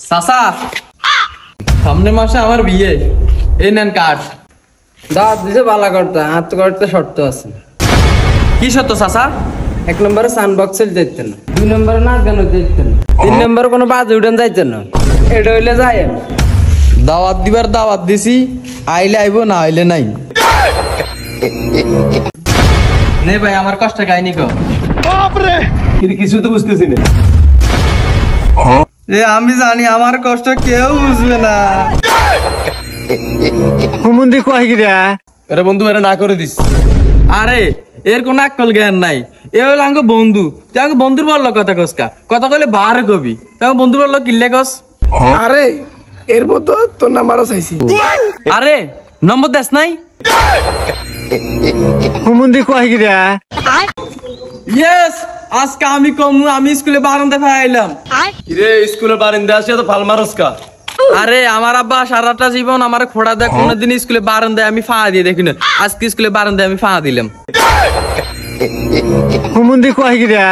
চাচা সামনে মাসে আমার বিয়ে, এই নেন কার্ড। দাঁত দিছে বালা করতে, হাত করতে শর্ত আছে। কি সত্য চাচা? 1 নম্বরে সানবক্সেল যাইতে না, 2 নম্বরে না গান যাইতে না, 3 নম্বরে কোনো বাজে উঠান যাইতে না। এটা হইলে যায় দাওয়াত দিবার দাওয়াত দিছি, আইলে আইব না আইলে নাই। নে ভাই আমার কষ্ট কাহিনী কো। কিছু তো বুঝতেছি না। আমি জানি আমার কষ্ট কেউ বুঝবে না। হুমুন্দি কয় গিরা আরে বন্ধু এরা না করে দিস। আরে এর কোন আকল জ্ঞান নাই, এ হলো আঙ্গ বন্ধু। তুই আঙ্গ বন্ধুর বললো কথা কসকা, কথা কইলে বার কবি। তুই বন্ধু বললো কিল্লে কস। আরে এর মতো তোর নাম্বারও চাইছি। আরে নম্বর দেশ নাই। হুমুন্দি কয় গিরা ইয়েস, আজকে আমি কম, আমি স্কুলে বারান্দা ফাইলাম। রে স্কুলের বারিন্দা আসে তো ফাল মারসকা। আরে আমার আব্বা সারাটা জীবন আমার খোড়া দেয়, কোনোদিন স্কুলে বারান্দায় আমি ফা দিয়ে দেখি না। আজকে স্কুলে বারান্দায় আমি ফা দিলাম। হুমুন্দি কয় গিরা